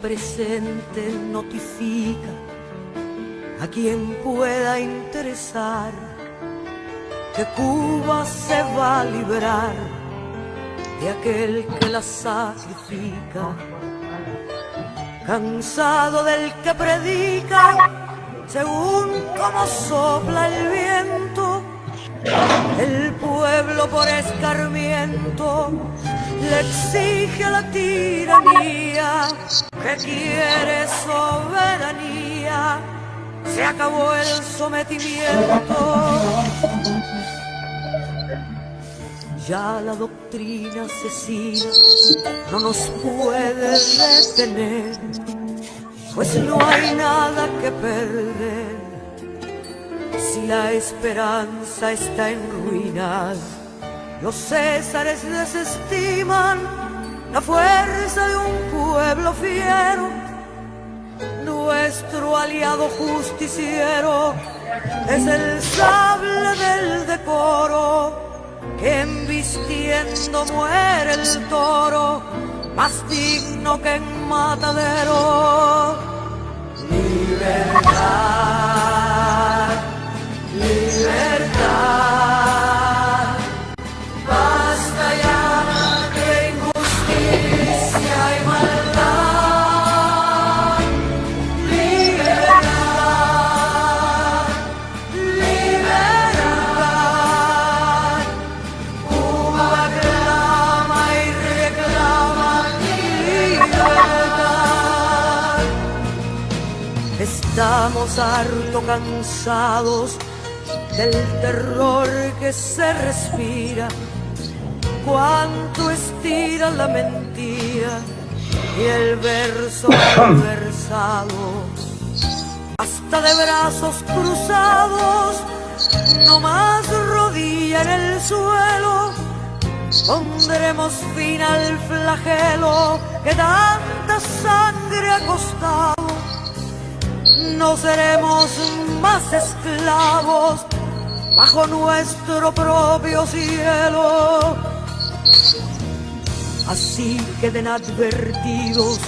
presente notifica a quien pueda interesar que Cuba se va a librar de aquel que la sacrifica. Cansado del que predica según como sopla el viento, el pueblo por escarmiento le exige a la tiranía que quiere soberanía. Se acabó el sometimiento. Ya la doctrina asesina no nos puede detener, pues no hay nada que perder. Si la esperanza está en ruinas, los césares desestiman la fuerza de un pueblo fiero. Nuestro aliado justiciero es el sable del decoro, que embistiendo muere el toro, más digno que en matadero. Libertad, libertad, basta ya de injusticia y maldad. Libertad, libertad, Cuba clama y reclama libertad. Estamos harto cansados del terror que se respira, cuánto estira la mentira y el verso malversado. Hasta de brazos cruzados, no más rodilla en el suelo, pondremos fin al flagelo que tanta sangre ha costado. No seremos más esclavos bajo nuestro propio cielo. Así queden advertidos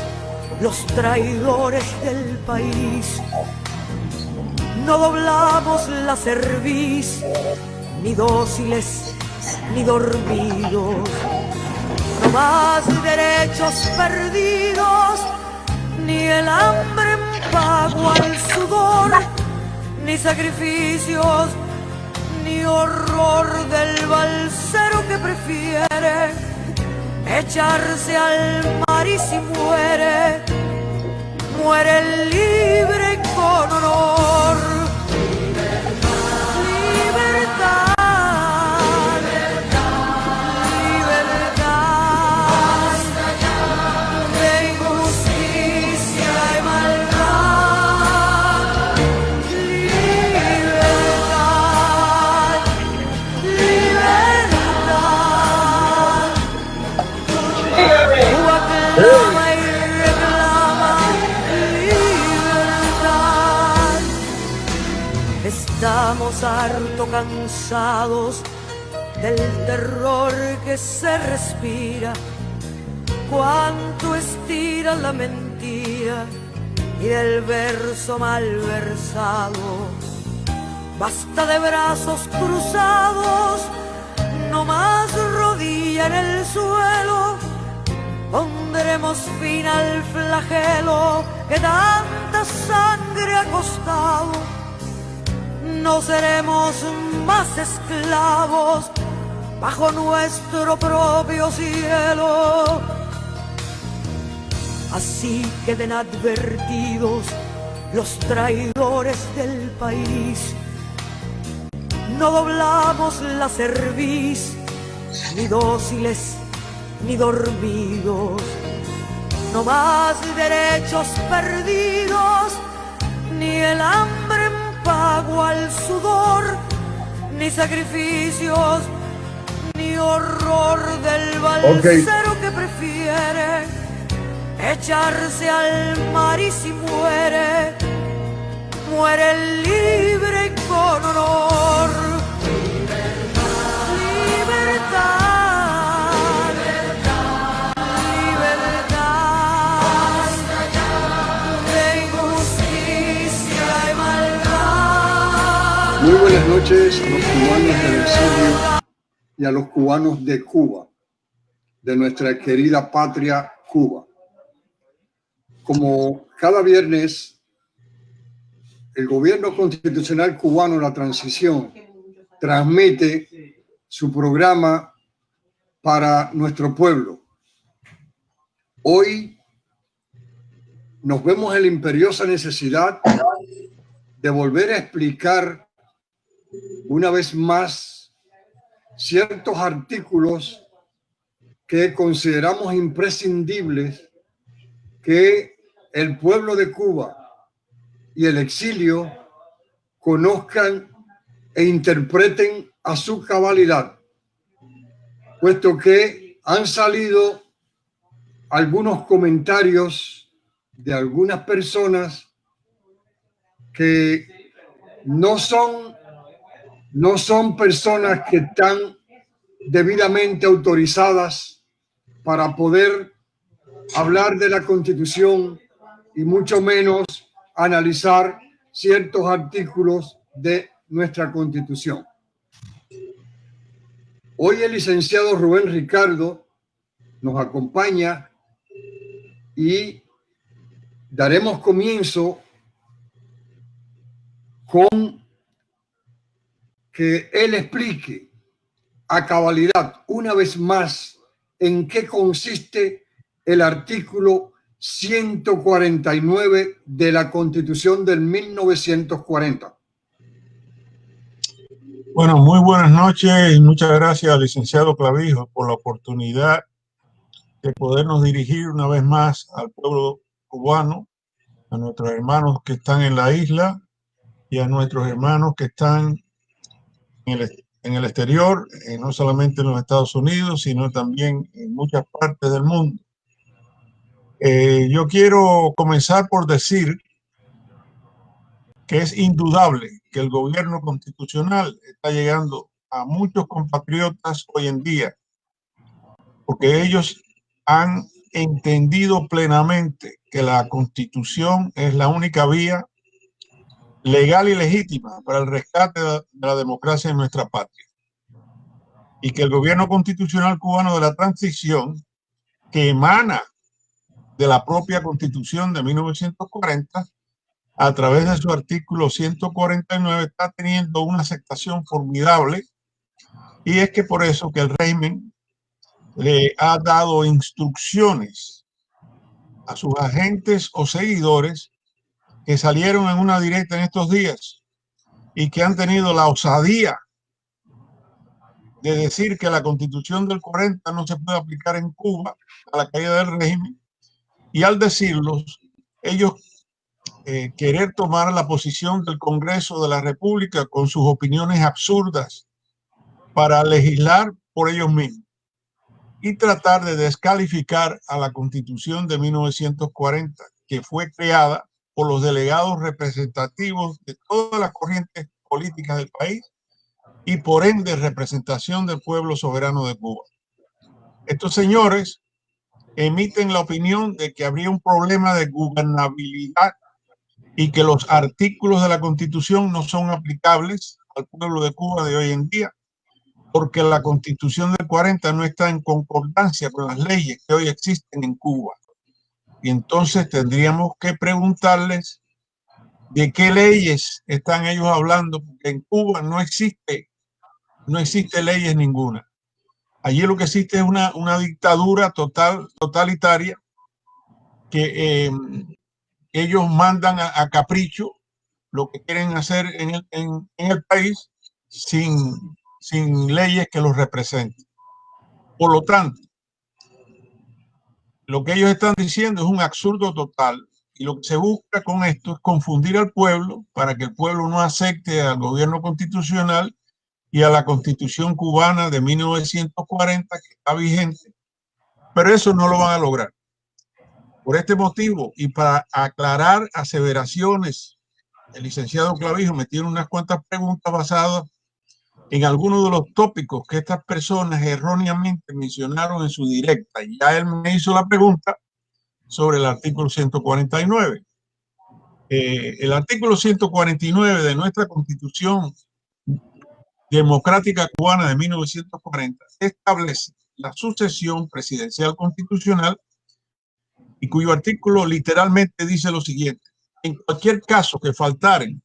los traidores del país. No doblamos la cerviz, ni dóciles ni dormidos. No más derechos perdidos, ni el hambre en pago al sudor, ni sacrificios, ni horror del balsero que prefiere echarse al mar y si muere, muere libre y con honor. Libertad, libertad, de injusticia y maldad. Libertad, libertad, Cuba clama y reclama libertad. Estamos harto cansados del terror que se respira, cuánto estira la mentira y del verso malversado. Basta de brazos cruzados, no más rodilla en el suelo, pondremos fin al flagelo que tanta sangre ha costado. No seremos más esclavos bajo nuestro propio cielo. Así queden advertidos los traidores del país. No doblamos la cerviz, ni dóciles ni dormidos. No más derechos perdidos, ni el hambre en pago al sudor, ni sacrificios, ni horror del balsero que prefiere echarse al mar y si muere, muere libre y con honor. Libertad, libertad, libertad. noches a los cubanos del exilio y a los cubanos de Cuba, de nuestra querida patria Cuba. Como cada viernes, el gobierno constitucional cubano, la transición, transmite su programa para nuestro pueblo. Hoy nos vemos en la imperiosa necesidad de volver a explicar una vez más ciertos artículos que consideramos imprescindibles que el pueblo de Cuba y el exilio conozcan e interpreten a su cabalidad, puesto que han salido algunos comentarios de algunas personas que no son personas que están debidamente autorizadas para poder hablar de la Constitución y mucho menos analizar ciertos artículos de nuestra Constitución. Hoy el licenciado Rubén Ricardo nos acompaña y daremos comienzo con que él explique a cabalidad una vez más en qué consiste el artículo 149 de la Constitución del 1940. Bueno, muy buenas noches y muchas gracias al licenciado Clavijo por la oportunidad de podernos dirigir una vez más al pueblo cubano, a nuestros hermanos que están en la isla y a nuestros hermanos que están en el exterior, no solamente en los Estados Unidos, sino también en muchas partes del mundo. Yo quiero comenzar por decir que es indudable que el gobierno constitucional está llegando a muchos compatriotas hoy en día, porque ellos han entendido plenamente que la Constitución es la única vía legal y legítima para el rescate de la democracia en nuestra patria, y que el gobierno constitucional cubano de la transición, que emana de la propia Constitución de 1940, a través de su artículo 149, está teniendo una aceptación formidable, y es que por eso que el régimen le ha dado instrucciones a sus agentes o seguidores que salieron en una directa en estos días y que han tenido la osadía de decir que la Constitución del 40 no se puede aplicar en Cuba a la caída del régimen, y al decirlo, ellos querer tomar la posición del Congreso de la República con sus opiniones absurdas para legislar por ellos mismos y tratar de descalificar a la Constitución de 1940, que fue creada por los delegados representativos de todas las corrientes políticas del país y por ende representación del pueblo soberano de Cuba. Estos señores emiten la opinión de que habría un problema de gobernabilidad y que los artículos de la Constitución no son aplicables al pueblo de Cuba de hoy en día, porque la Constitución del 40 no está en concordancia con las leyes que hoy existen en Cuba. Y entonces tendríamos que preguntarles de qué leyes están ellos hablando, porque en Cuba no existe leyes ninguna. Allí lo que existe es una dictadura totalitaria que ellos mandan a capricho lo que quieren hacer en el país sin leyes que los representen. Por lo tanto, lo que ellos están diciendo es un absurdo total, y lo que se busca con esto es confundir al pueblo para que el pueblo no acepte al gobierno constitucional y a la Constitución cubana de 1940 que está vigente, pero eso no lo van a lograr. Por este motivo, y para aclarar aseveraciones, el licenciado Clavijo me tiene unas cuantas preguntas basadas en algunos de los tópicos que estas personas erróneamente mencionaron en su directa. Y ya él me hizo la pregunta sobre el artículo 149. El artículo 149 de nuestra Constitución Democrática Cubana de 1940 establece la sucesión presidencial constitucional y cuyo artículo literalmente dice lo siguiente: en cualquier caso que faltaren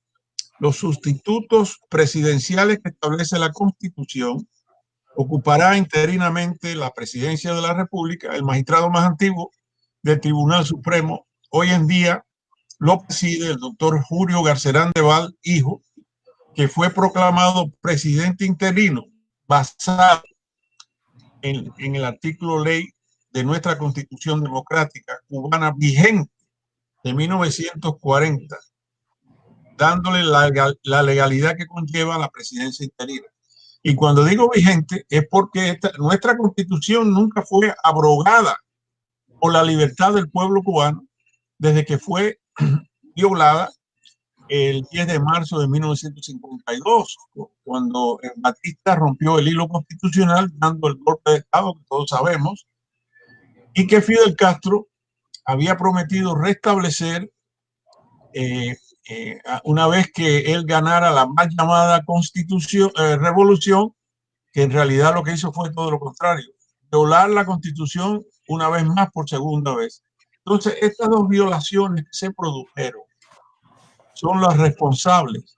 los sustitutos presidenciales que establece la Constitución, ocupará interinamente la presidencia de la República el magistrado más antiguo del Tribunal Supremo. Hoy en día lo preside el doctor Julio Garcerán de Val, hijo, que fue proclamado presidente interino basado en el artículo ley de nuestra Constitución Democrática Cubana vigente de 1940, dándole la legalidad que conlleva la presidencia interina. Y cuando digo vigente es porque nuestra Constitución nunca fue abrogada por la libertad del pueblo cubano desde que fue violada el 10 de marzo de 1952, cuando Batista rompió el hilo constitucional dando el golpe de Estado que todos sabemos, y que Fidel Castro había prometido restablecer una vez que él ganara la más llamada revolución, que en realidad lo que hizo fue todo lo contrario, violar la Constitución una vez más por segunda vez. Entonces, estas dos violaciones que se produjeron son las responsables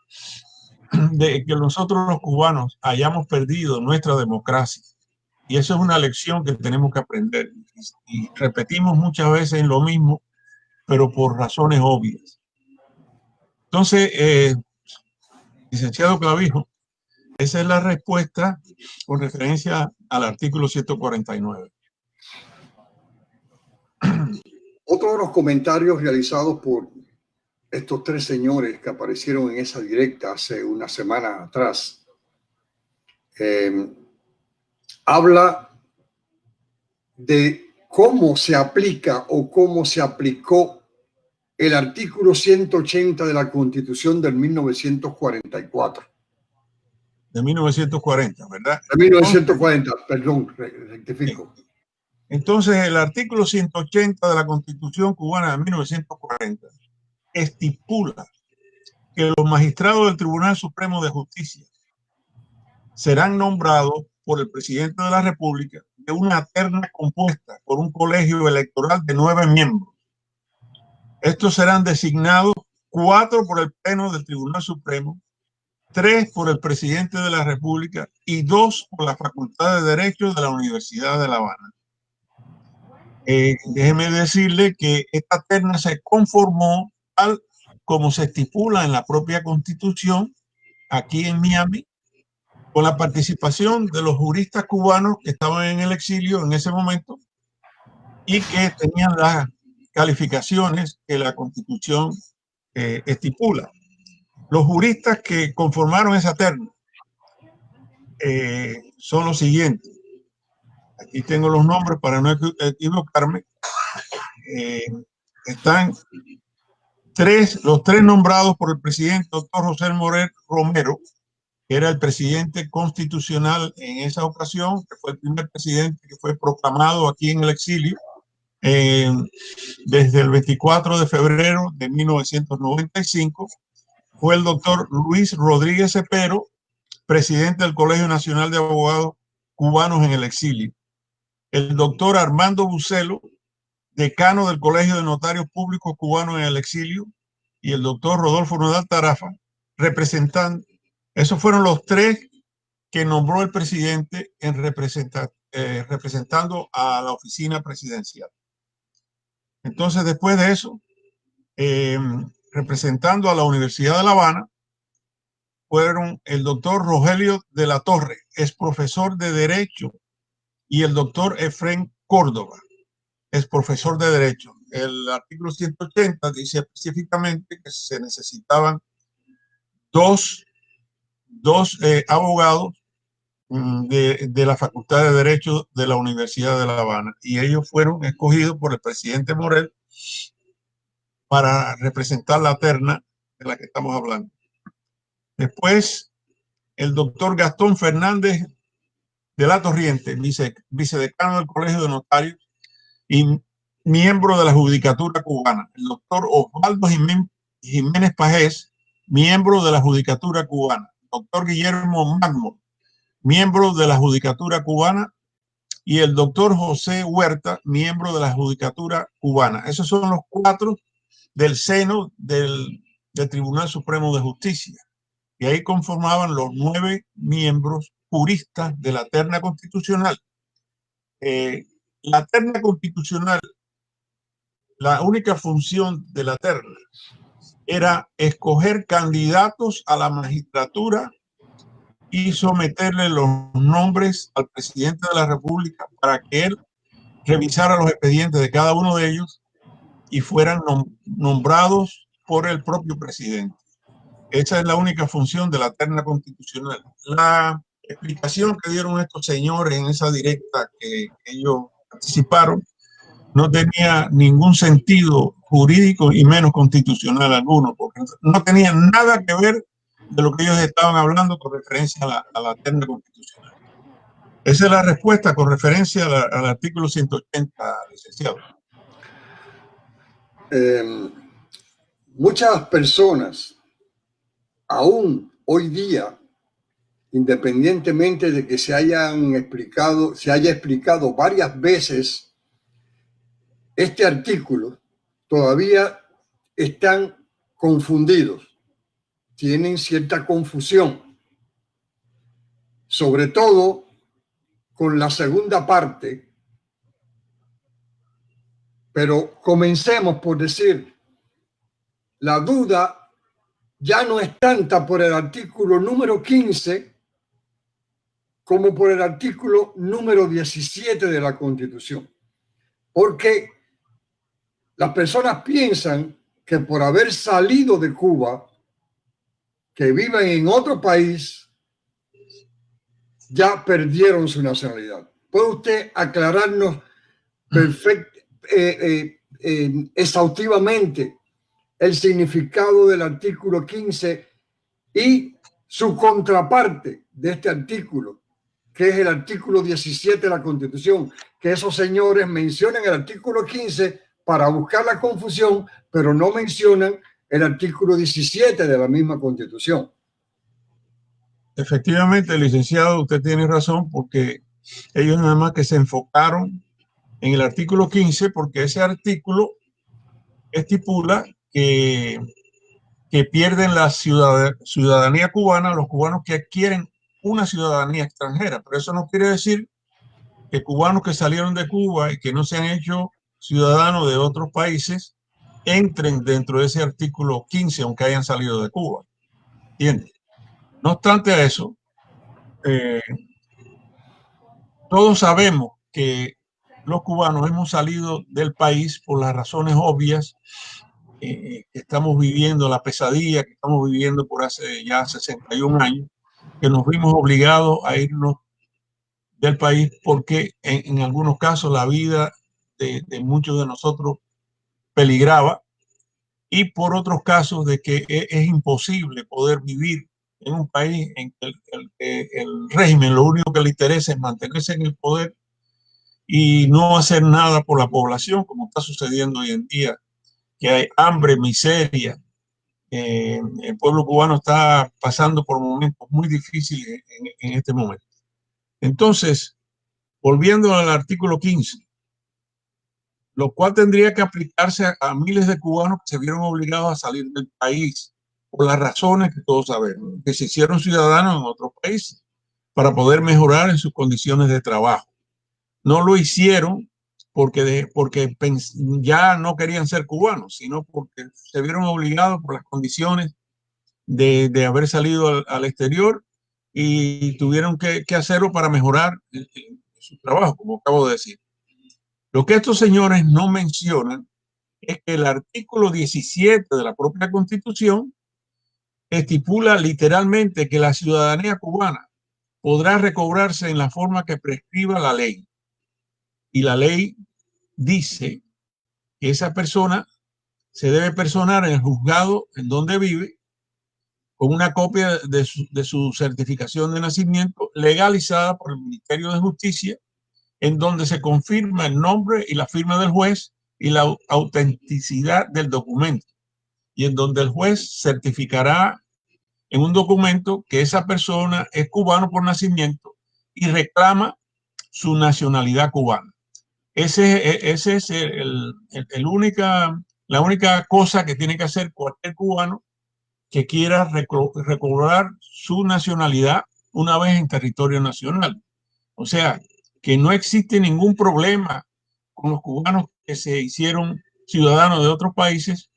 de que nosotros los cubanos hayamos perdido nuestra democracia. Y eso es una lección que tenemos que aprender. Y repetimos muchas veces lo mismo, pero por razones obvias. Entonces, licenciado Clavijo, esa es la respuesta con referencia al artículo 149. Otro de los comentarios realizados por estos tres señores que aparecieron en esa directa hace una semana atrás, habla de cómo se aplica o cómo se aplicó el artículo 180 de la Constitución del 1944. De 1940, ¿verdad? De 1940, perdón, rectifico. Entonces, el artículo 180 de la Constitución cubana de 1940 estipula que los magistrados del Tribunal Supremo de Justicia serán nombrados por el presidente de la República de una terna compuesta por un colegio electoral de 9 miembros. Estos serán designados 4 por el Pleno del Tribunal Supremo, 3 por el presidente de la República y 2 por la Facultad de Derecho de la Universidad de La Habana. Déjeme decirle que esta terna se conformó tal como se estipula en la propia Constitución aquí en Miami, con la participación de los juristas cubanos que estaban en el exilio en ese momento y que tenían las calificaciones que la Constitución estipula. Los juristas que conformaron esa terna son los siguientes. Aquí tengo los nombres para no equivocarme. Están los tres nombrados por el presidente doctor José Morel Romero, que era el presidente constitucional en esa ocasión, que fue el primer presidente que fue proclamado aquí en el exilio desde el 24 de febrero de 1995. Fue el doctor Luis Rodríguez Cepero, presidente del Colegio Nacional de Abogados Cubanos en el exilio. El doctor Armando Bucelo, decano del Colegio de Notarios Públicos Cubanos en el exilio, y el doctor Rodolfo Nodal Tarafa, representando. Esos fueron los 3 que nombró el presidente representando a la oficina presidencial. Entonces, después de eso, representando a la Universidad de La Habana, fueron el doctor Rogelio de la Torre, es profesor de Derecho, y el doctor Efrén Córdoba, es profesor de Derecho. El artículo 180 dice específicamente que se necesitaban dos abogados de la Facultad de Derecho de la Universidad de La Habana, y ellos fueron escogidos por el presidente Morel para representar la terna de la que estamos hablando. Después, el doctor Gastón Fernández de la Torriente, vicedecano del Colegio de Notarios y miembro de la Judicatura Cubana. El doctor Osvaldo Jiménez Pajés, miembro de la Judicatura Cubana. doctor Guillermo Magno, miembro de la Judicatura cubana, y el doctor José Huerta, miembro de la Judicatura cubana. Esos son los 4 del seno del Tribunal Supremo de Justicia. Y ahí conformaban los 9 miembros juristas de la terna constitucional. La terna constitucional, la única función de la terna era escoger candidatos a la magistratura y someterle los nombres al presidente de la República para que él revisara los expedientes de cada uno de ellos y fueran nombrados por el propio presidente. Esa es la única función de la terna constitucional. La explicación que dieron estos señores en esa directa que ellos participaron no tenía ningún sentido jurídico y menos constitucional alguno, porque no tenía nada que ver de lo que ellos estaban hablando con referencia a la terna constitucional. Esa es la respuesta con referencia al artículo 180, licenciado. Muchas personas, aún hoy día, independientemente de que se haya explicado varias veces este artículo, todavía están confundidos, tienen cierta confusión, sobre todo con la segunda parte. Pero comencemos por decir, la duda ya no es tanta por el artículo número 15 como por el artículo número 17 de la Constitución. Porque las personas piensan que por haber salido de Cuba, que viven en otro país, ya perdieron su nacionalidad. ¿Puede usted aclararnos exhaustivamente el significado del artículo 15 y su contraparte de este artículo, que es el artículo 17 de la Constitución, que esos señores mencionan el artículo 15 para buscar la confusión, pero no mencionan el artículo 17 de la misma Constitución? Efectivamente, licenciado, usted tiene razón, porque ellos nada más que se enfocaron en el artículo 15, porque ese artículo estipula que pierden la ciudadanía cubana los cubanos que adquieren una ciudadanía extranjera. Pero eso no quiere decir que cubanos que salieron de Cuba y que no se han hecho ciudadanos de otros países entren dentro de ese artículo 15, aunque hayan salido de Cuba. ¿Entiendes? No obstante a eso, todos sabemos que los cubanos hemos salido del país por las razones obvias que estamos viviendo, la pesadilla que estamos viviendo por hace ya 61 años, que nos vimos obligados a irnos del país porque en algunos casos la vida de muchos de nosotros peligraba, y por otros casos de que es imposible poder vivir en un país en que el régimen lo único que le interesa es mantenerse en el poder y no hacer nada por la población, como está sucediendo hoy en día, que hay hambre, miseria. El pueblo cubano está pasando por momentos muy difíciles en este momento. Entonces, volviendo al artículo 15, lo cual tendría que aplicarse a miles de cubanos que se vieron obligados a salir del país por las razones que todos sabemos, que se hicieron ciudadanos en otros países para poder mejorar en sus condiciones de trabajo. No lo hicieron porque ya no querían ser cubanos, sino porque se vieron obligados por las condiciones de haber salido al exterior y tuvieron que hacerlo para mejorar su trabajo, como acabo de decir. Lo que estos señores no mencionan es que el artículo 17 de la propia Constitución estipula literalmente que la ciudadanía cubana podrá recobrarse en la forma que prescriba la ley. Y la ley dice que esa persona se debe personar en el juzgado en donde vive con una copia de su certificación de nacimiento legalizada por el Ministerio de Justicia, en donde se confirma el nombre y la firma del juez y la autenticidad del documento, y en donde el juez certificará en un documento que esa persona es cubano por nacimiento y reclama su nacionalidad cubana. Ese es la única cosa que tiene que hacer cualquier cubano que quiera recobrar su nacionalidad una vez en territorio nacional. O sea, que no existe ningún problema con los cubanos que se hicieron ciudadanos de otros países,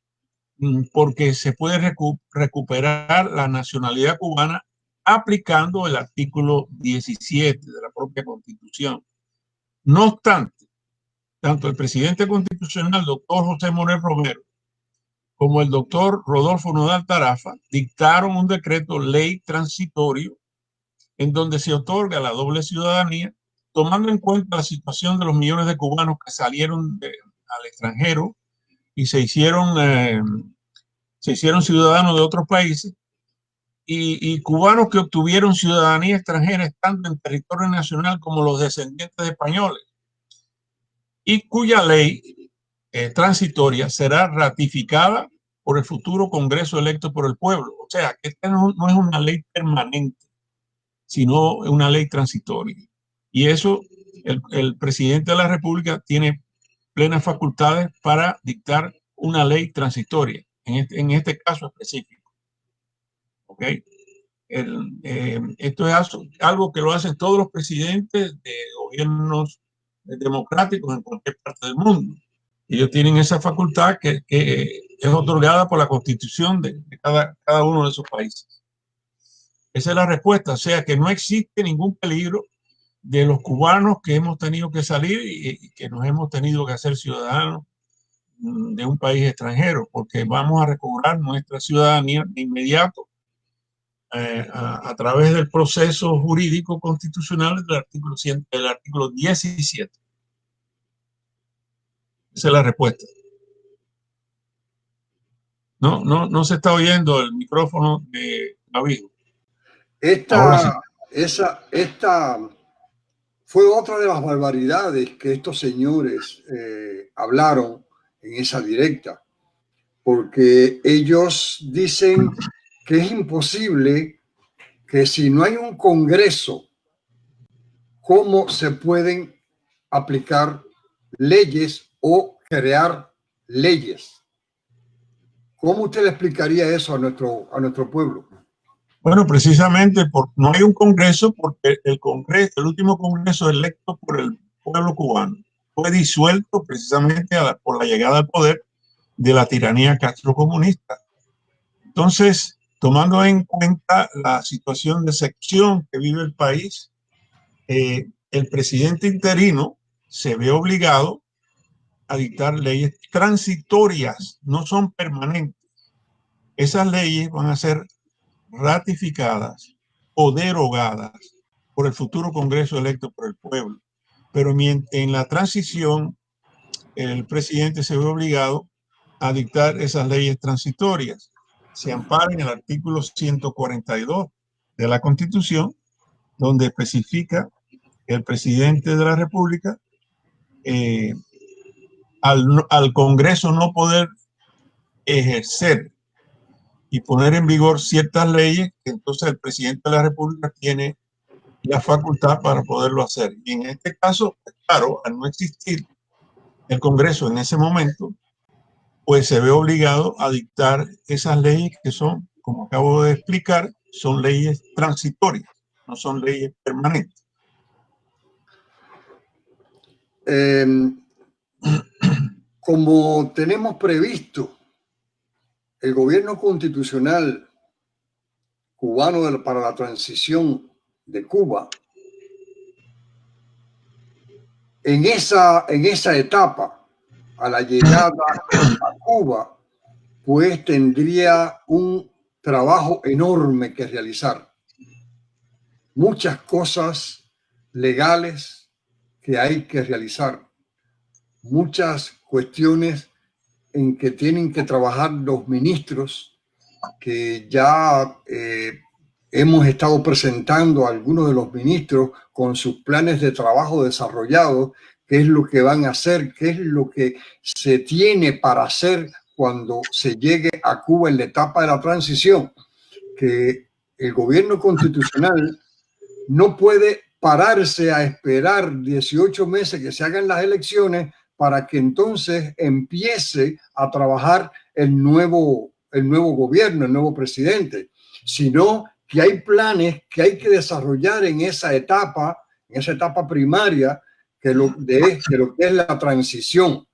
porque se puede recuperar la nacionalidad cubana aplicando el artículo 17 de la propia Constitución. No obstante, tanto el presidente constitucional, doctor José Morel Romero, como el doctor Rodolfo Nodal Tarafa dictaron un decreto ley transitorio en donde se otorga la doble ciudadanía, tomando en cuenta la situación de los millones de cubanos que salieron al extranjero y se hicieron ciudadanos de otros países, y cubanos que obtuvieron ciudadanía extranjera tanto en territorio nacional como los descendientes de españoles, y cuya ley transitoria será ratificada por el futuro Congreso electo por el pueblo. O sea, que esta no es una ley permanente, sino una ley transitoria. Y eso, el presidente de la República tiene plenas facultades para dictar una ley transitoria, en este caso específico. ¿Ok? Esto es algo que lo hacen todos los presidentes de gobiernos democráticos en cualquier parte del mundo. Ellos tienen esa facultad que es otorgada por la Constitución de cada uno de esos países. Esa es la respuesta. O sea, que no existe ningún peligro de los cubanos que hemos tenido que salir y que nos hemos tenido que hacer ciudadanos de un país extranjero, porque vamos a recobrar nuestra ciudadanía de inmediato a través del proceso jurídico constitucional del artículo 17. Esa es la respuesta. No se está oyendo el micrófono de Clavijo. Esta fue otra de las barbaridades que estos señores hablaron en esa directa, porque ellos dicen que es imposible que si no hay un Congreso, ¿cómo se pueden aplicar leyes o crear leyes? ¿Cómo usted le explicaría eso a nuestro pueblo? Bueno, precisamente no hay un Congreso porque el último Congreso electo por el pueblo cubano fue disuelto precisamente por la llegada al poder de la tiranía castrocomunista. Entonces, tomando en cuenta la situación de excepción que vive el país, el presidente interino se ve obligado a dictar leyes transitorias, no son permanentes. Esas leyes van a ser ratificadas o derogadas por el futuro Congreso electo por el pueblo. Pero en la transición, el presidente se ve obligado a dictar esas leyes transitorias. Se ampara en el artículo 142 de la Constitución, donde especifica que el presidente de la República, al Congreso no poder ejercer y poner en vigor ciertas leyes, entonces el presidente de la República tiene la facultad para poderlo hacer. Y en este caso, pues claro, al no existir el Congreso en ese momento, pues se ve obligado a dictar esas leyes que son, como acabo de explicar, son leyes transitorias, no son leyes permanentes. Como tenemos previsto, el gobierno constitucional cubano para la transición de Cuba, en esa etapa, a la llegada a Cuba, pues tendría un trabajo enorme que realizar. Muchas cosas legales que hay que realizar. Muchas cuestiones en que tienen que trabajar los ministros, que ya hemos estado presentando a algunos de los ministros con sus planes de trabajo desarrollados, qué es lo que van a hacer, qué es lo que se tiene para hacer cuando se llegue a Cuba en la etapa de la transición, que el gobierno constitucional no puede pararse a esperar 18 meses que se hagan las elecciones para que entonces empiece a trabajar el nuevo gobierno, el nuevo presidente, sino que hay planes que hay que desarrollar en esa etapa primaria de lo que es la transición.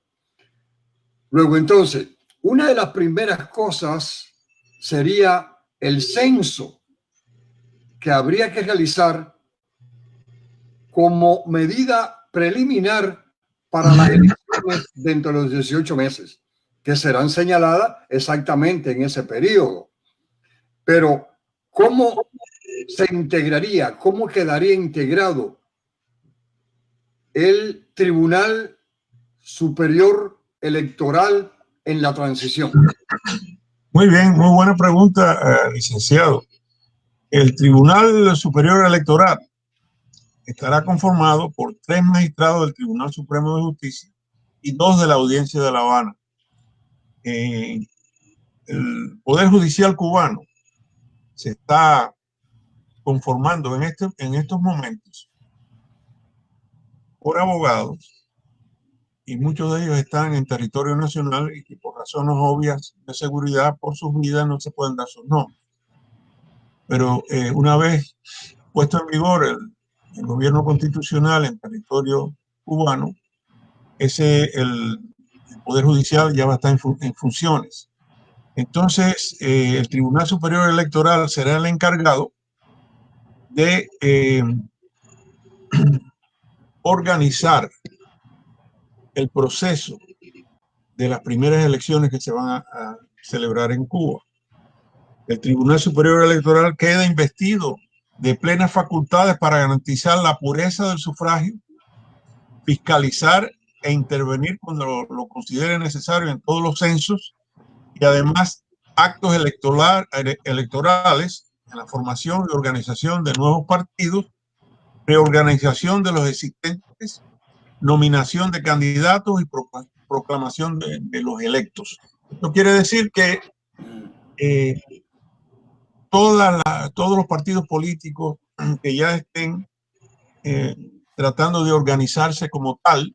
Luego, entonces, una de las primeras cosas sería el censo que habría que realizar como medida preliminar para las elecciones dentro de los 18 meses, que serán señaladas exactamente en ese periodo. Pero, ¿cómo se integraría? ¿Cómo quedaría integrado el Tribunal Superior Electoral en la transición? Muy bien, muy buena pregunta, licenciado. El Tribunal Superior Electoral estará conformado por 3 magistrados del Tribunal Supremo de Justicia y 2 de la Audiencia de La Habana. El Poder Judicial cubano se está conformando en estos momentos por abogados, y muchos de ellos están en territorio nacional y que por razones obvias de seguridad por sus vidas no se pueden dar sus nombres. Pero una vez puesto en vigor el gobierno constitucional en territorio cubano, el Poder Judicial ya va a estar en funciones. Entonces, el Tribunal Superior Electoral será el encargado de organizar el proceso de las primeras elecciones que se van a celebrar en Cuba. El Tribunal Superior Electoral queda investido de plenas facultades para garantizar la pureza del sufragio, fiscalizar e intervenir cuando lo considere necesario en todos los censos, y además actos electorales en la formación y organización de nuevos partidos, reorganización de los existentes, nominación de candidatos y proclamación de los electos. Esto quiere decir que todos los partidos políticos que ya estén tratando de organizarse como tal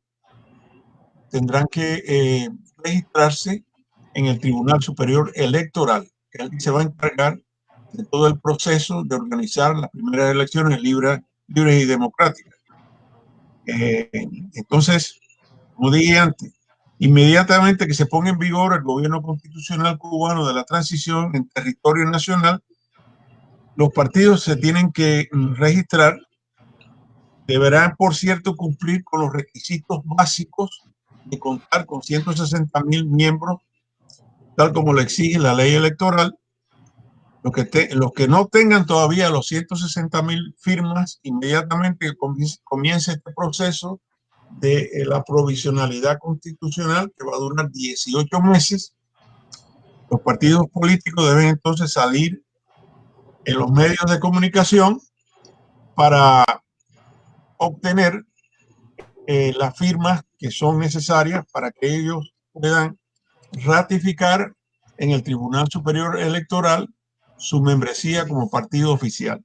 tendrán que registrarse en el Tribunal Superior Electoral, que se va a encargar de todo el proceso de organizar las primeras elecciones libres y democráticas. Entonces, como dije antes, inmediatamente que se ponga en vigor el gobierno constitucional cubano de la transición en territorio nacional, los partidos se tienen que registrar. Deberán, por cierto, cumplir con los requisitos básicos de contar con 160,000 miembros, tal como lo exige la ley electoral. Los que no tengan todavía los 160,000 firmas, inmediatamente que comience este proceso de la provisionalidad constitucional, que va a durar 18 meses, los partidos políticos deben entonces salir en los medios de comunicación para obtener las firmas que son necesarias para que ellos puedan ratificar en el Tribunal Superior Electoral su membresía como partido oficial.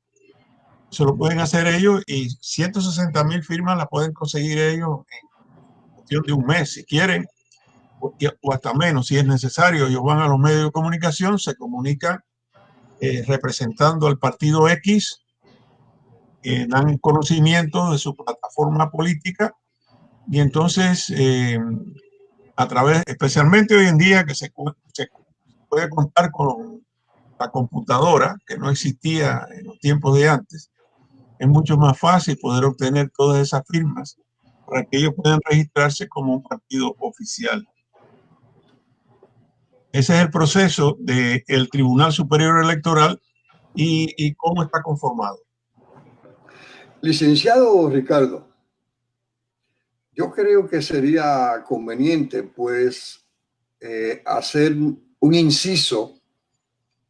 Se lo pueden hacer ellos, y 160,000 firmas las pueden conseguir ellos en cuestión de un mes si quieren, o hasta menos si es necesario. Ellos van a los medios de comunicación, se comunican representando al partido X, dan conocimiento de su plataforma política, y entonces a través, especialmente hoy en día que se puede contar con la computadora, que no existía en los tiempos de antes, es mucho más fácil poder obtener todas esas firmas para que ellos puedan registrarse como un partido oficial. Ese es el proceso del Tribunal Superior Electoral y cómo está conformado. Licenciado Ricardo, yo creo que sería conveniente, pues, hacer un inciso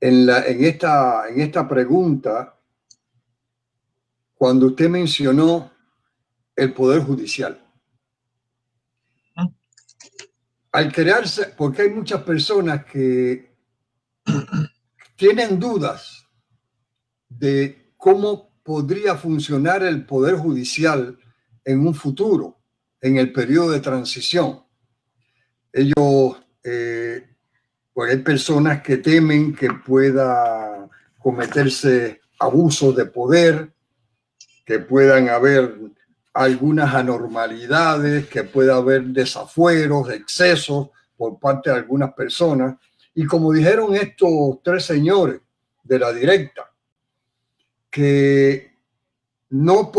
en esta pregunta cuando usted mencionó el Poder Judicial. Al crearse, porque hay muchas personas que tienen dudas de cómo podría funcionar el Poder Judicial en un futuro, en el periodo de transición. Ellos, pues hay personas que temen que pueda cometerse abusos de poder, que puedan haber algunas anormalidades, que pueda haber desafueros, excesos por parte de algunas personas. Y como dijeron estos tres señores de la directa, que no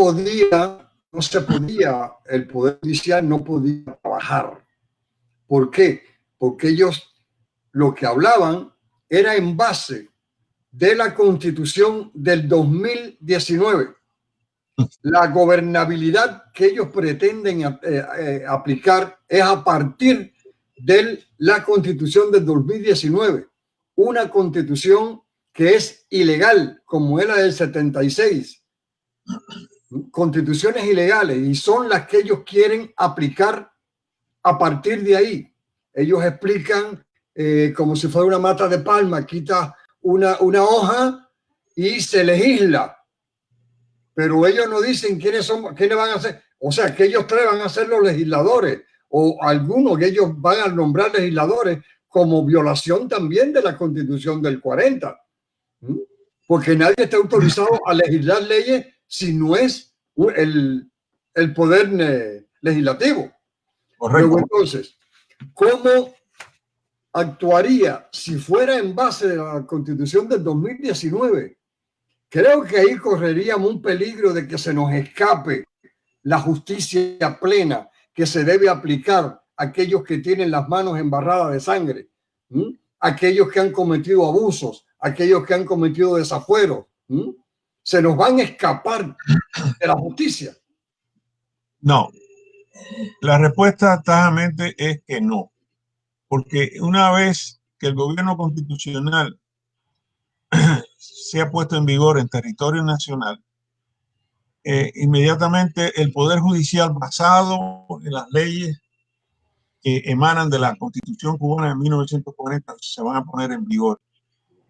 se podía, el Poder Judicial no podía trabajar. ¿Por qué? Porque ellos lo que hablaban era en base de la Constitución del 2019. La gobernabilidad que ellos pretenden aplicar es a partir de la Constitución del 2019, una Constitución que es ilegal, como es la del 76. Constituciones ilegales, y son las que ellos quieren aplicar a partir de ahí. Ellos explican como si fuera una mata de palma, quita una hoja y se legisla. Pero ellos no dicen quiénes van a ser, o sea, que ellos tres van a ser los legisladores, o algunos que ellos van a nombrar legisladores, como violación también de la Constitución del 40. Porque nadie está autorizado a legislar leyes si no es el poder legislativo. Correcto. Luego, entonces, ¿cómo actuaría si fuera en base de la Constitución del 2019? Creo que ahí correríamos un peligro de que se nos escape la justicia plena que se debe aplicar a aquellos que tienen las manos embarradas de sangre, aquellos que han cometido abusos, aquellos que han cometido desafueros. Se nos van a escapar de la justicia. No, la respuesta tajamente es que no, porque una vez que el gobierno constitucional se ha puesto en vigor en territorio nacional, inmediatamente el Poder Judicial, basado en las leyes que emanan de la Constitución cubana de 1940, se van a poner en vigor.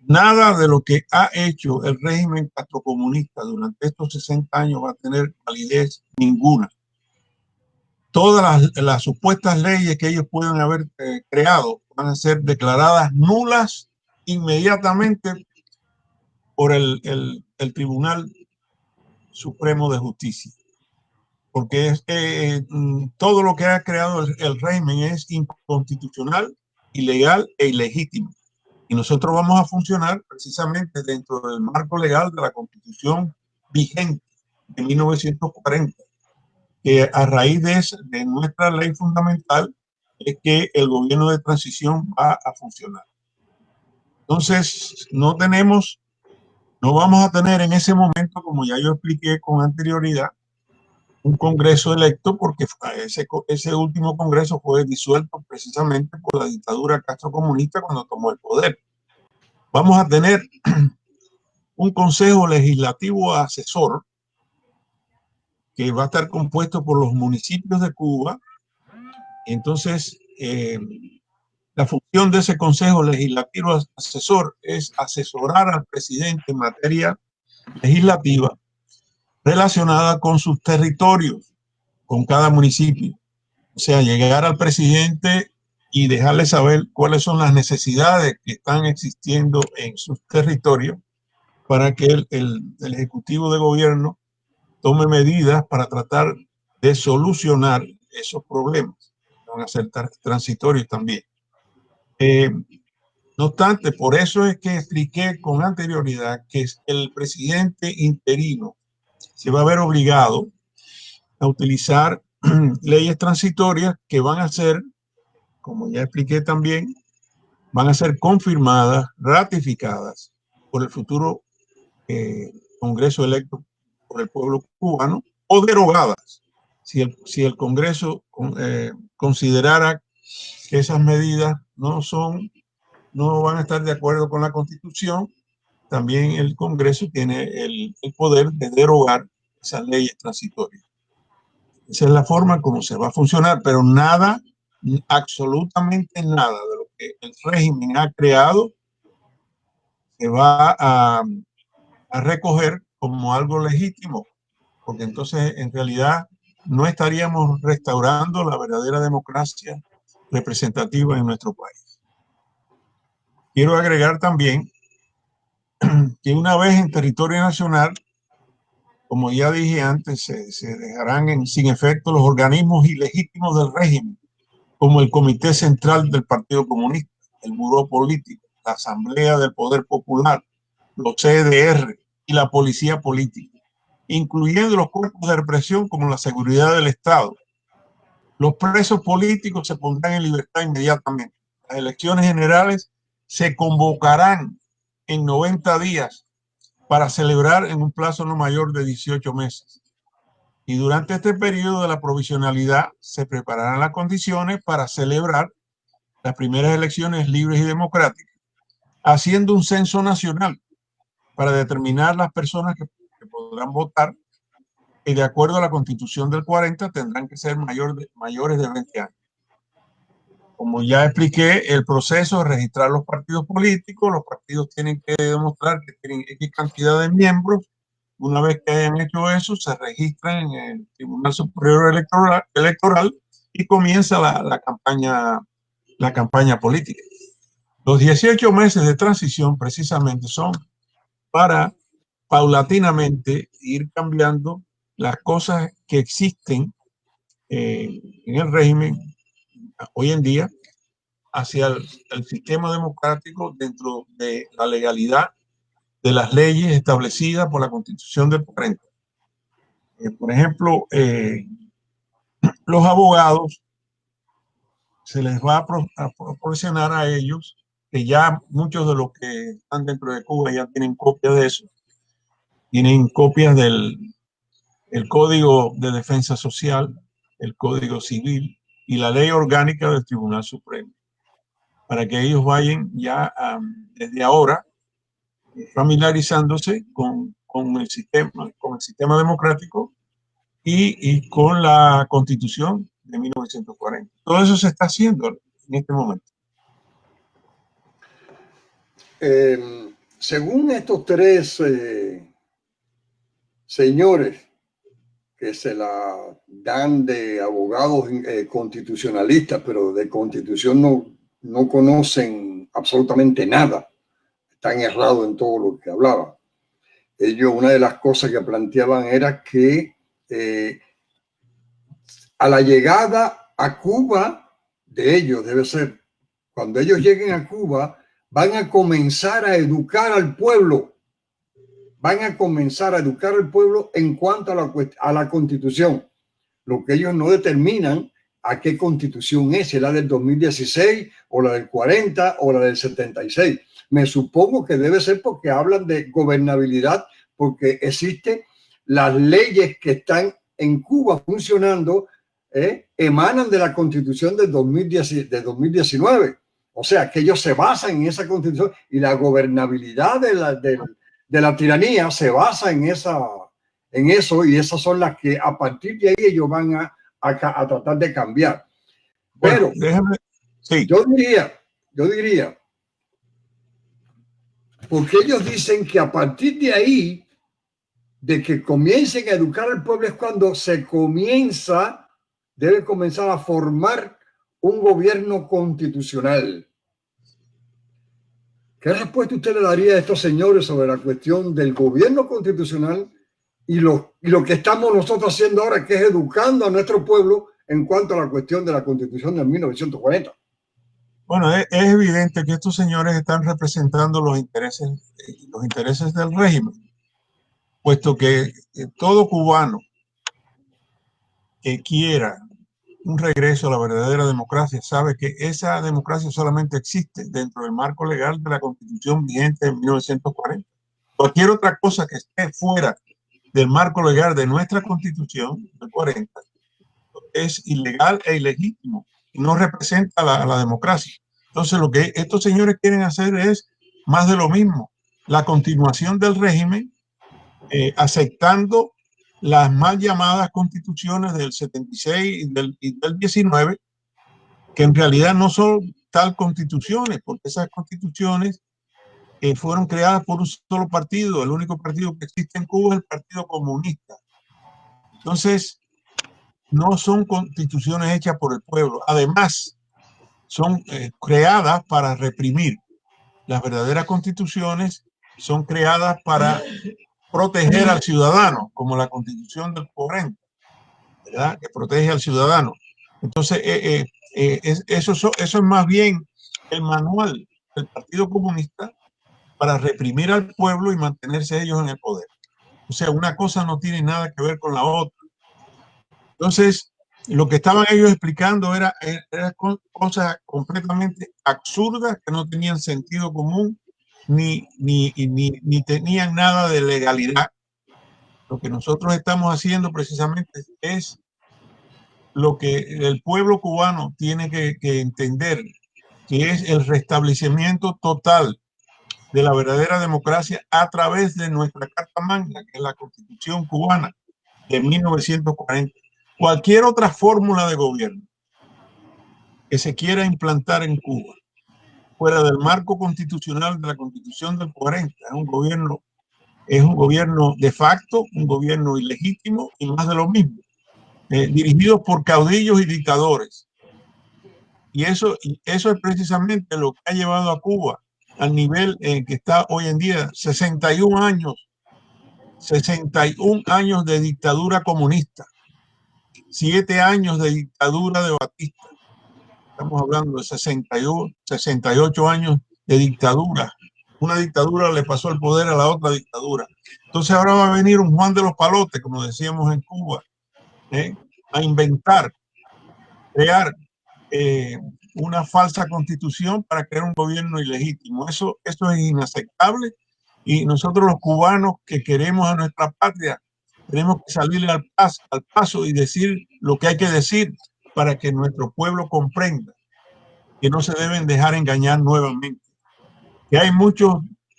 Nada de lo que ha hecho el régimen castrocomunista durante estos 60 años va a tener validez ninguna. Todas las supuestas leyes que ellos pueden haber creado van a ser declaradas nulas inmediatamente por el Tribunal Supremo de Justicia. Porque todo lo que ha creado el régimen es inconstitucional, ilegal e ilegítimo. Y nosotros vamos a funcionar precisamente dentro del marco legal de la Constitución vigente de 1940, que a raíz de nuestra ley fundamental es que el gobierno de transición va a funcionar. Entonces, no vamos a tener en ese momento, como ya yo expliqué con anterioridad, un Congreso electo, porque ese último Congreso fue disuelto precisamente por la dictadura castrocomunista cuando tomó el poder. Vamos a tener un Consejo Legislativo Asesor que va a estar compuesto por los municipios de Cuba. Entonces, la función de ese Consejo Legislativo Asesor es asesorar al presidente en materia legislativa relacionada con sus territorios, con cada municipio. O sea, llegar al presidente y dejarle saber cuáles son las necesidades que están existiendo en sus territorios para que el Ejecutivo de Gobierno tome medidas para tratar de solucionar esos problemas. Van a ser transitorios también. No obstante, por eso es que expliqué con anterioridad que el presidente interino se va a ver obligado a utilizar leyes transitorias que van a ser, como ya expliqué también, van a ser confirmadas, ratificadas por el futuro Congreso electo por el pueblo cubano, o derogadas si el Congreso considerara que esas medidas no van a estar de acuerdo con la Constitución. También el Congreso tiene el poder de derogar esas leyes transitorias. Esa es la forma como se va a funcionar, pero nada, absolutamente nada de lo que el régimen ha creado se va a recoger como algo legítimo, porque entonces en realidad no estaríamos restaurando la verdadera democracia representativa en nuestro país. Quiero agregar también que una vez en territorio nacional, como ya dije antes, se dejarán sin efecto los organismos ilegítimos del régimen, como el Comité Central del Partido Comunista, el Buró Político, la Asamblea del Poder Popular, los CDR y la Policía Política, incluyendo los cuerpos de represión como la Seguridad del Estado. Los presos políticos se pondrán en libertad inmediatamente. Las elecciones generales se convocarán en 90 días para celebrar en un plazo no mayor de 18 meses. Y durante este periodo de la provisionalidad se prepararán las condiciones para celebrar las primeras elecciones libres y democráticas, haciendo un censo nacional para determinar las personas que podrán votar, y de acuerdo a la Constitución del 40 tendrán que ser mayores de 20 años. Como ya expliqué, el proceso de registrar los partidos políticos, los partidos tienen que demostrar que tienen X cantidad de miembros. Una vez que hayan hecho eso, se registran en el Tribunal Superior Electoral y comienza la campaña política. Los 18 meses de transición precisamente son para paulatinamente ir cambiando las cosas que existen en el régimen hoy en día hacia el sistema democrático dentro de la legalidad de las leyes establecidas por la Constitución del 40. Por ejemplo, los abogados se les va a proporcionar a ellos, que ya muchos de los que están dentro de Cuba ya tienen copias de eso, tienen copias del Código de Defensa Social, el Código Civil y la Ley Orgánica del Tribunal Supremo, para que ellos vayan ya desde ahora familiarizándose con el sistema democrático y con la Constitución de 1940. Todo eso se está haciendo en este momento. Según estos tres señores que se la dan de abogados constitucionalistas, pero de constitución no conocen absolutamente nada, están errados en todo lo que hablaban. Ellos, una de las cosas que planteaban era que a la llegada a Cuba de ellos, debe ser, cuando ellos lleguen a Cuba, van a comenzar a educar al pueblo. Van a comenzar a educar al pueblo en cuanto a la Constitución. Lo que ellos no determinan a qué Constitución es, si la del 2016 o la del 40 o la del 76. Me supongo que debe ser porque hablan de gobernabilidad, porque existen las leyes que están en Cuba funcionando, emanan de la Constitución de 2019. O sea, que ellos se basan en esa Constitución y la gobernabilidad de la tiranía se basa en eso, y esas son las que a partir de ahí ellos van a tratar de cambiar. Pero bueno, sí. yo diría, porque ellos dicen que a partir de ahí, de que comiencen a educar al pueblo, es cuando debe comenzar a formar un gobierno constitucional. ¿Qué respuesta usted le daría a estos señores sobre la cuestión del gobierno constitucional y lo que estamos nosotros haciendo ahora, que es educando a nuestro pueblo en cuanto a la cuestión de la Constitución de 1940? Bueno, es evidente que estos señores están representando los intereses del régimen, puesto que todo cubano que quiera un regreso a la verdadera democracia sabe que esa democracia solamente existe dentro del marco legal de la Constitución vigente de 1940. Cualquier otra cosa que esté fuera del marco legal de nuestra Constitución del 40 es ilegal e ilegítimo y no representa la democracia. Entonces, lo que estos señores quieren hacer es más de lo mismo, la continuación del régimen, aceptando las mal llamadas constituciones del 76 y del 19, que en realidad no son tal constituciones, porque esas constituciones fueron creadas por un solo partido. El único partido que existe en Cuba es el Partido Comunista. Entonces, no son constituciones hechas por el pueblo. Además, son creadas para reprimir. Las verdaderas constituciones son creadas para proteger al ciudadano, como la Constitución del 40, ¿verdad? Que protege al ciudadano. Entonces, eso es más bien el manual del Partido Comunista para reprimir al pueblo y mantenerse ellos en el poder. O sea, una cosa no tiene nada que ver con la otra. Entonces, lo que estaban ellos explicando era cosas completamente absurdas que no tenían sentido común ni tenían nada de legalidad. Lo que nosotros estamos haciendo precisamente es lo que el pueblo cubano tiene que entender, que es el restablecimiento total de la verdadera democracia a través de nuestra Carta Magna, que es la Constitución cubana de 1940. Cualquier otra fórmula de gobierno que se quiera implantar en Cuba, fuera del marco constitucional de la Constitución del 40, es un gobierno de facto, un gobierno ilegítimo y más de lo mismo, dirigidos por caudillos y dictadores. Y eso es precisamente lo que ha llevado a Cuba al nivel en que está hoy en día, 61 años de dictadura comunista, 7 años de dictadura de Batista. Estamos hablando de 68 años de dictadura. Una dictadura le pasó el poder a la otra dictadura. Entonces ahora va a venir un Juan de los Palotes, como decíamos en Cuba, a inventar, crear una falsa constitución para crear un gobierno ilegítimo. Eso es inaceptable, y nosotros los cubanos que queremos a nuestra patria tenemos que salirle al paso y decir lo que hay que decir para que nuestro pueblo comprenda que no se deben dejar engañar nuevamente, que hay muchos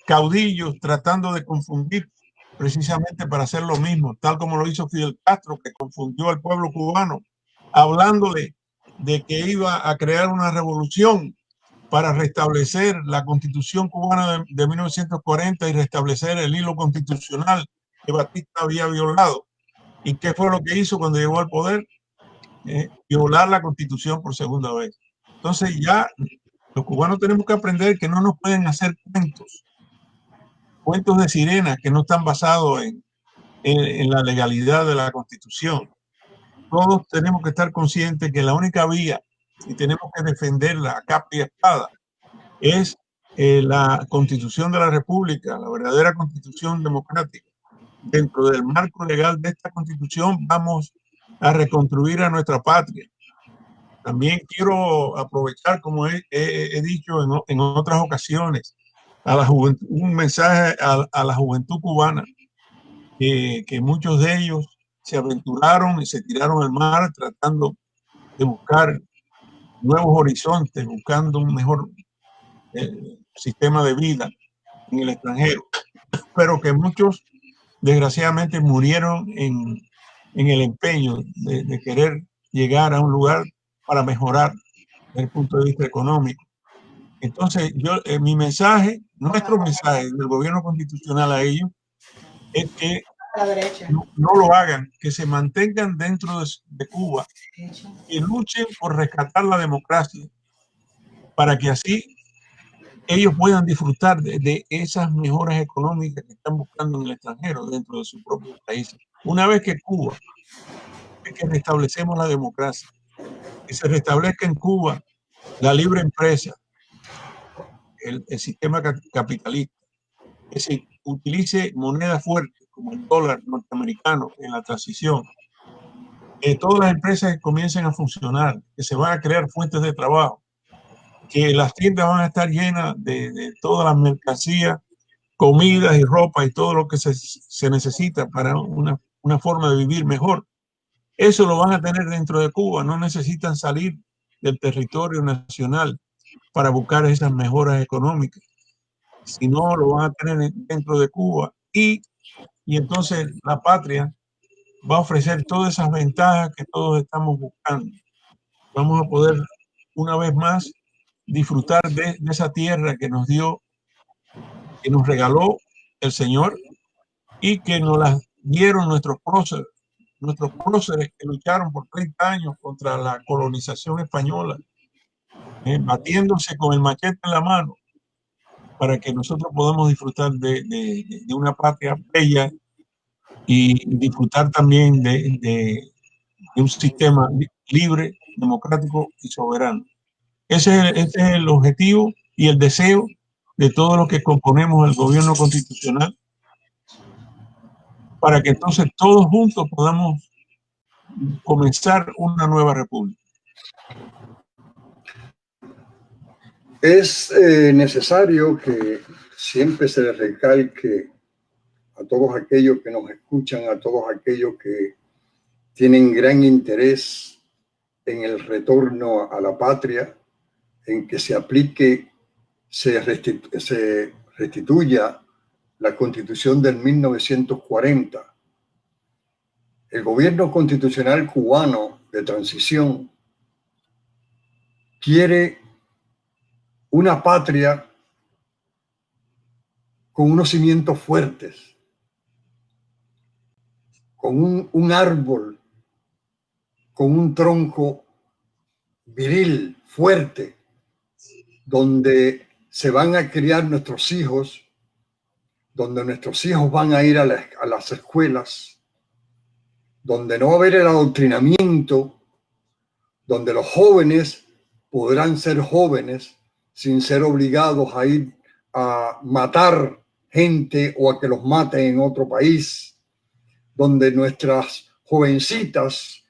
caudillos tratando de confundir precisamente para hacer lo mismo, tal como lo hizo Fidel Castro, que confundió al pueblo cubano hablándole de que iba a crear una revolución para restablecer la Constitución cubana de 1940 y restablecer el hilo constitucional que Batista había violado. ¿Y qué fue lo que hizo cuando llegó al poder? Violar la Constitución por segunda vez. Entonces ya los cubanos tenemos que aprender que no nos pueden hacer cuentos de sirenas que no están basados en la legalidad de la Constitución. Todos tenemos que estar conscientes que la única vía, y tenemos que defenderla a capa y espada, es la Constitución de la República, la verdadera Constitución democrática. Dentro del marco legal de esta Constitución vamos a reconstruir a nuestra patria. También quiero aprovechar, como he dicho en otras ocasiones, a la juventud, un mensaje a la juventud cubana, que muchos de ellos se aventuraron y se tiraron al mar tratando de buscar nuevos horizontes, buscando un mejor sistema de vida en el extranjero, pero que muchos desgraciadamente murieron en el empeño de querer llegar a un lugar para mejorar desde el punto de vista económico. Entonces, mi mensaje, nuestro mensaje del gobierno constitucional a ellos, es que no lo hagan, que se mantengan dentro de Cuba, que luchen por rescatar la democracia, para que así ellos puedan disfrutar de esas mejoras económicas que están buscando en el extranjero, dentro de su propio país. Una vez que Cuba, que restablecemos la democracia, que se restablezca en Cuba la libre empresa, el sistema capitalista, que se utilice moneda fuerte como el dólar norteamericano en la transición, que todas las empresas comiencen a funcionar, que se van a crear fuentes de trabajo, que las tiendas van a estar llenas de todas las mercancías, comidas y ropa y todo lo que se necesita para una forma de vivir mejor. Eso lo van a tener dentro de Cuba, no necesitan salir del territorio nacional para buscar esas mejoras económicas, sino lo van a tener dentro de Cuba, y entonces la patria va a ofrecer todas esas ventajas que todos estamos buscando. Vamos a poder una vez más disfrutar de esa tierra que nos dio que nos regaló el Señor y que nos las dieron nuestros próceres que lucharon por 30 años contra la colonización española, batiéndose con el machete en la mano para que nosotros podamos disfrutar de una patria bella y disfrutar también de un sistema libre, democrático y soberano. Ese es el objetivo y el deseo de todos los que componemos el gobierno constitucional, para que entonces todos juntos podamos comenzar una nueva república. Es necesario que siempre se les recalque a todos aquellos que nos escuchan, a todos aquellos que tienen gran interés en el retorno a la patria, en que se aplique, se restituya la Constitución del 1940. El gobierno constitucional cubano de transición quiere una patria con unos cimientos fuertes, con un árbol, con un tronco viril, fuerte, donde se van a criar nuestros hijos, donde nuestros hijos van a ir a las escuelas, donde no va a haber el adoctrinamiento, donde los jóvenes podrán ser jóvenes sin ser obligados a ir a matar gente o a que los maten en otro país, donde nuestras jovencitas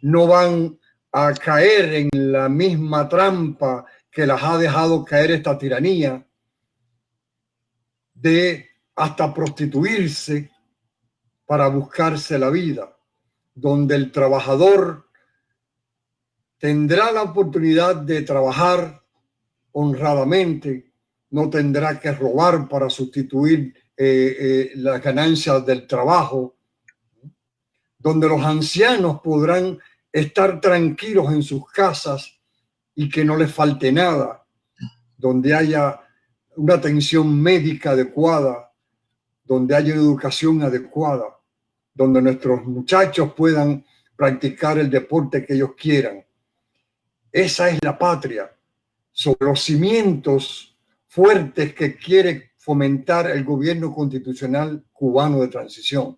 no van a caer en la misma trampa que las ha dejado caer esta tiranía de hasta prostituirse para buscarse la vida, donde el trabajador tendrá la oportunidad de trabajar honradamente, no tendrá que robar para sustituir las ganancias del trabajo, donde los ancianos podrán estar tranquilos en sus casas y que no les falte nada, donde haya una atención médica adecuada, donde haya una educación adecuada, donde nuestros muchachos puedan practicar el deporte que ellos quieran. Esa es la patria, sobre los cimientos fuertes que quiere fomentar el gobierno constitucional cubano de transición.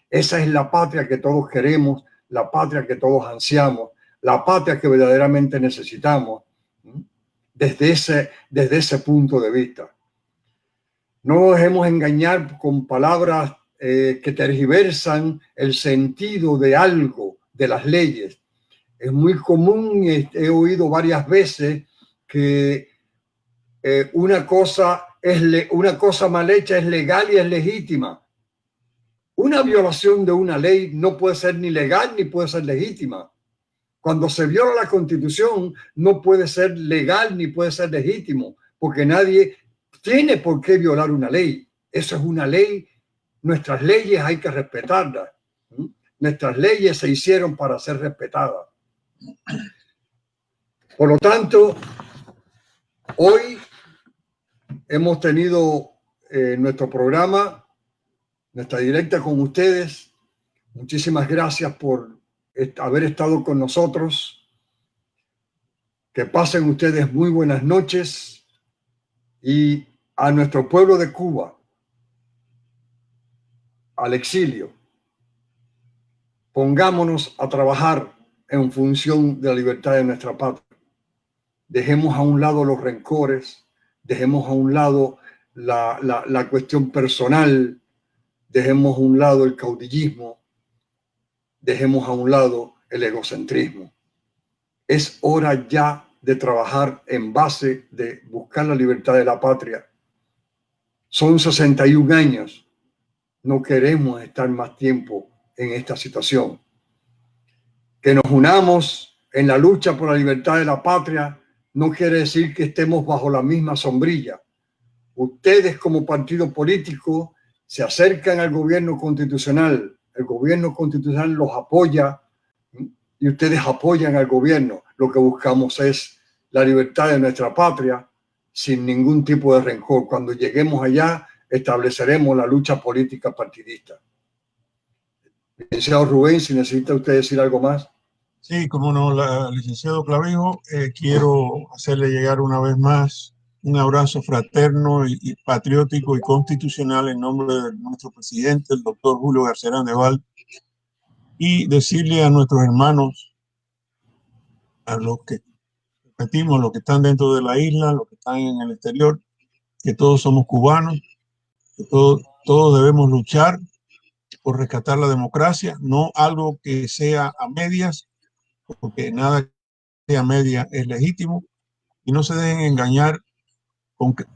Esa es la patria que todos queremos, la patria que todos ansiamos, la patria que verdaderamente necesitamos desde ese punto de vista. No nos dejemos engañar con palabras que tergiversan el sentido de algo, de las leyes. Es muy común, he oído varias veces que una cosa mal hecha es legal y es legítima. Una violación de una ley no puede ser ni legal ni puede ser legítima. Cuando se viola la Constitución no puede ser legal ni puede ser legítimo, porque nadie tiene por qué violar una ley. Eso es una ley. Nuestras leyes hay que respetarlas. Nuestras leyes se hicieron para ser respetadas. Por lo tanto, hoy hemos tenido nuestro programa, nuestra directa con ustedes. Muchísimas gracias por haber estado con nosotros. Que pasen ustedes muy buenas noches. Y a nuestro pueblo de Cuba, al exilio, pongámonos a trabajar en función de la libertad de nuestra patria. Dejemos a un lado los rencores, dejemos a un lado la cuestión personal, dejemos a un lado el caudillismo, dejemos a un lado el egocentrismo. Es hora ya de trabajar en base de buscar la libertad de la patria. Son 61 años. No queremos estar más tiempo en esta situación. Que nos unamos en la lucha por la libertad de la patria no quiere decir que estemos bajo la misma sombrilla. Ustedes como partido político se acercan al gobierno constitucional. El gobierno constitucional los apoya y ustedes apoyan al gobierno. Lo que buscamos es la libertad de nuestra patria sin ningún tipo de rencor. Cuando lleguemos allá, estableceremos la lucha política partidista. Licenciado Rubén, si necesita usted decir algo más. Sí, como no, licenciado Clavijo, quiero hacerle llegar una vez más un abrazo fraterno y patriótico y constitucional en nombre de nuestro presidente, el doctor Julio García Deval, y decirle a nuestros hermanos, a los que repetimos, los que están dentro de la isla, los que están en el exterior, que todos somos cubanos, que todos debemos luchar por rescatar la democracia, no algo que sea a medias, porque nada que sea a media es legítimo, y no se dejen engañar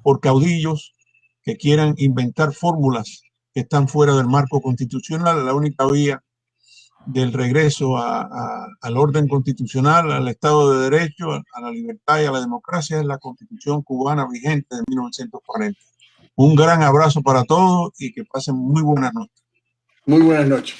por caudillos que quieran inventar fórmulas que están fuera del marco constitucional. La única vía del regreso al orden constitucional, al Estado de Derecho, a la libertad y a la democracia es la Constitución cubana vigente de 1940. Un gran abrazo para todos y que pasen muy buenas noches. Muy buenas noches.